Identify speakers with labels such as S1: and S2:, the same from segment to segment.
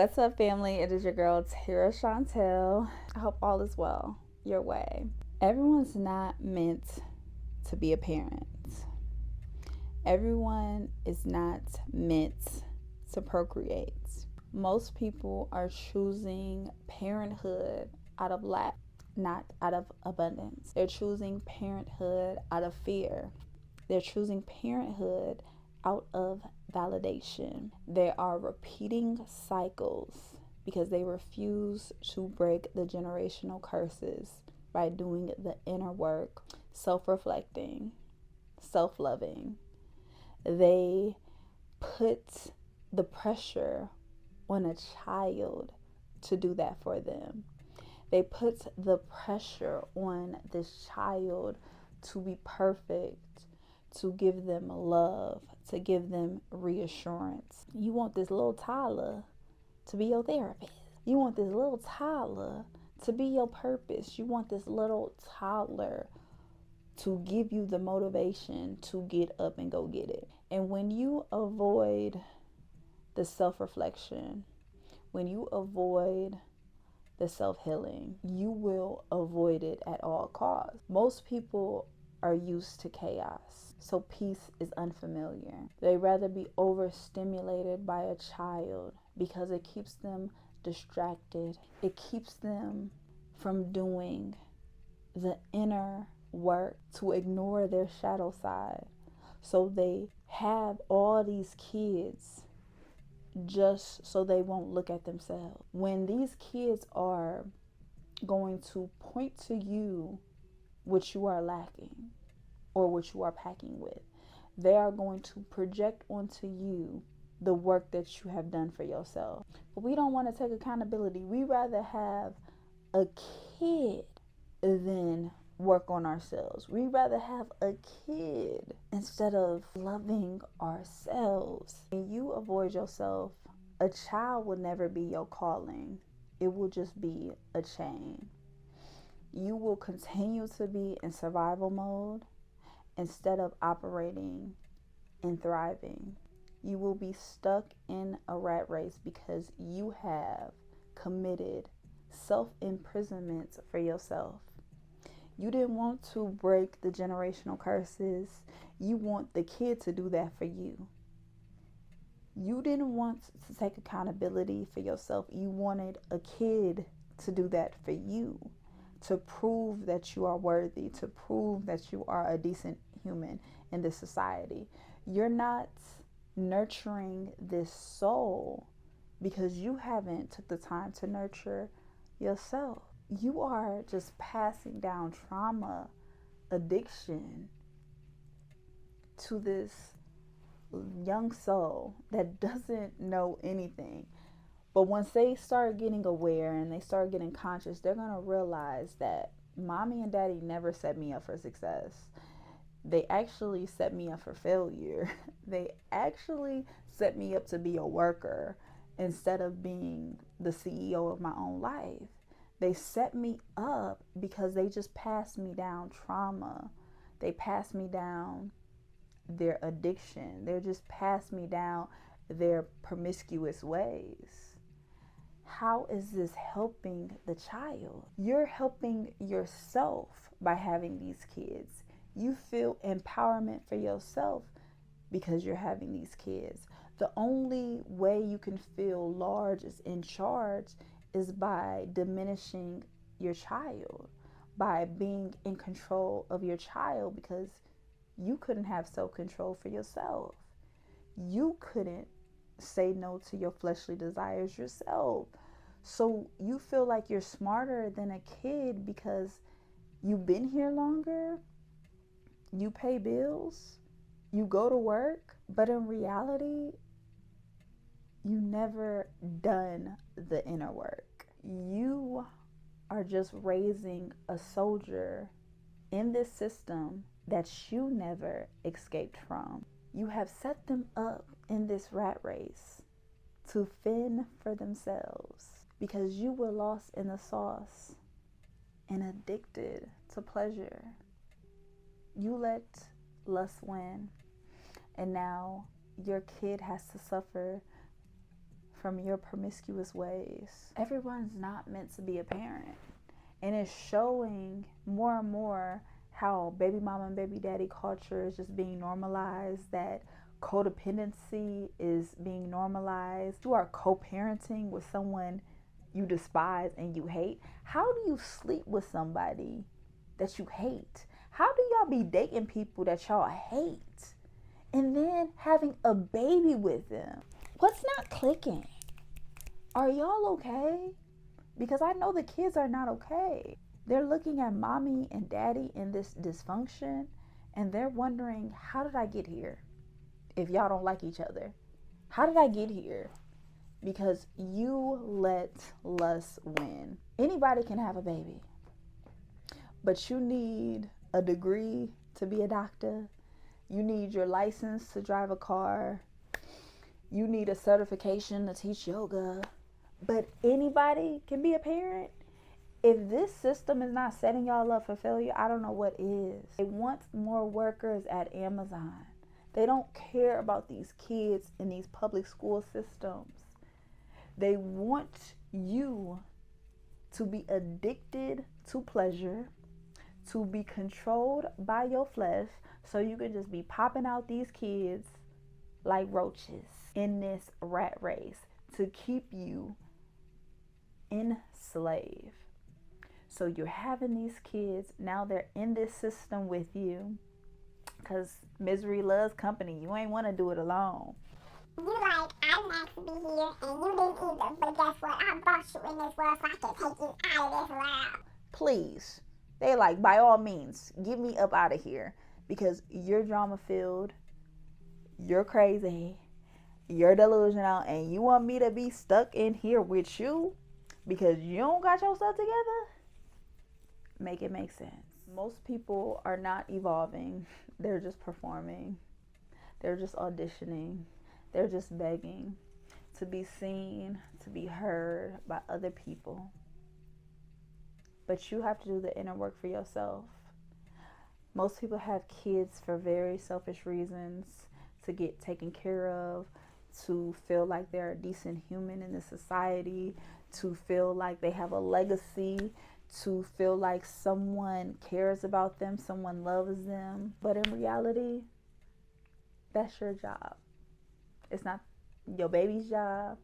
S1: What's up, family? It is your girl, Tara Chantel. I hope all is well your way. Everyone's not meant to be a parent. Everyone is not meant to procreate. Most people are choosing parenthood out of lack, not out of abundance. They're choosing parenthood out of fear. They're choosing parenthood out of validation. They are repeating cycles because they refuse to break the generational curses by doing the inner work, self-reflecting, self-loving. They put the pressure on a child to do that for them. They put the pressure on this child to be perfect, to give them love, to give them reassurance. You want this little toddler to be your therapist. You want this little toddler to be your purpose. You want this little toddler to give you the motivation to get up and go get it. And when you avoid the self-reflection, when you avoid the self-healing, you will avoid it at all costs. Most people are used to chaos, so peace is unfamiliar. They rather be overstimulated by a child because it keeps them distracted. It keeps them from doing the inner work to ignore their shadow side. So they have all these kids just so they won't look at themselves. When these kids are going to point to you what you are lacking or what you are packing with, they are going to project onto you the work that you have done for yourself. But we don't want to take accountability. We rather have a kid than work on ourselves. We rather have a kid instead of loving ourselves. When you avoid yourself, a child will never be your calling. It will just be a chain. You will continue to be in survival mode instead of operating and thriving. You will be stuck in a rat race because you have committed self-imprisonment for yourself. You didn't want to break the generational curses. You want the kid to do that for you. You didn't want to take accountability for yourself. You wanted a kid to do that for you, to prove that you are worthy, to prove that you are a decent human in this society. You're not nurturing this soul because you haven't took the time to nurture yourself. You are just passing down trauma, addiction to this young soul that doesn't know anything. But once they start getting aware and they start getting conscious, they're going to realize that mommy and daddy never set me up for success. They actually set me up for failure. They actually set me up to be a worker instead of being the CEO of my own life. They set me up because they just passed me down trauma. They passed me down their addiction. They just passed me down their promiscuous ways. How is this helping the child? You're helping yourself by having these kids. You feel empowerment for yourself because you're having these kids. The only way you can feel large is in charge is by diminishing your child, by being in control of your child, because you couldn't have self-control for yourself. You couldn't say no to your fleshly desires yourself. So you feel like you're smarter than a kid because you've been here longer, you pay bills, you go to work, but in reality, you never done the inner work. You are just raising a soldier in this system that you never escaped from. You have set them up in this rat race to fend for themselves because you were lost in the sauce and addicted to pleasure. You let lust win, and now your kid has to suffer from your promiscuous ways. Everyone's not meant to be a parent. And it's showing more and more how baby mama and baby daddy culture is just being normalized, that codependency is being normalized. You are co-parenting with someone you despise and you hate. How do you sleep with somebody that you hate? How do y'all be dating people that y'all hate and then having a baby with them? What's not clicking? Are y'all okay? Because I know the kids are not okay. They're looking at mommy and daddy in this dysfunction and they're wondering, how did I get here? If y'all don't like each other, how did I get here? Because you let lust win. Anybody can have a baby, but you need a degree to be a doctor. You need your license to drive a car. You need a certification to teach yoga. But anybody can be a parent. If this system is not setting y'all up for failure, I don't know what is. They want more workers at Amazon. They don't care about these kids in these public school systems. They want you to be addicted to pleasure, to be controlled by your flesh, so you can just be popping out these kids like roaches in this rat race to keep you enslaved. So you're having these kids, now they're in this system with you, because misery loves company. You ain't want to do it alone.
S2: You like, I didn't ask to be here, and you didn't either, but guess what? I brought you in this world so I can take you out of this world.
S1: Please. They like, by all means, get me up out of here, because you're drama-filled, you're crazy, you're delusional, and you want me to be stuck in here with you because you don't got your stuff together? Make it make sense. Most people are not evolving. They're just performing. They're just auditioning. They're just begging to be seen, to be heard by other people. But you have to do the inner work for yourself. Most people have kids for very selfish reasons, to get taken care of, to feel like they're a decent human in the society, to feel like they have a legacy, to feel like someone cares about them, someone loves them. But in reality, that's your job. It's not your baby's job.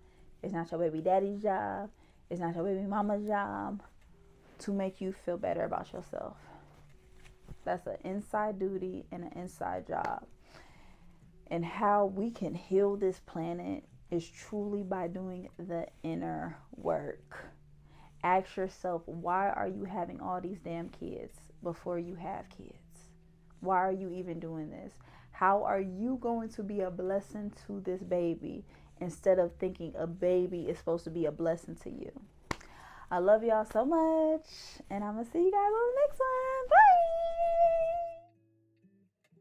S1: It's not your baby daddy's job. It's not your baby mama's job to make you feel better about yourself. That's an inside duty and an inside job. And how we can heal this planet is truly by doing the inner work. Ask yourself, why are you having all these damn kids before you have kids? Why are you even doing this? How are you going to be a blessing to this baby instead of thinking a baby is supposed to be a blessing to you? I love y'all so much, and I'm going to see you guys on the next one. Bye!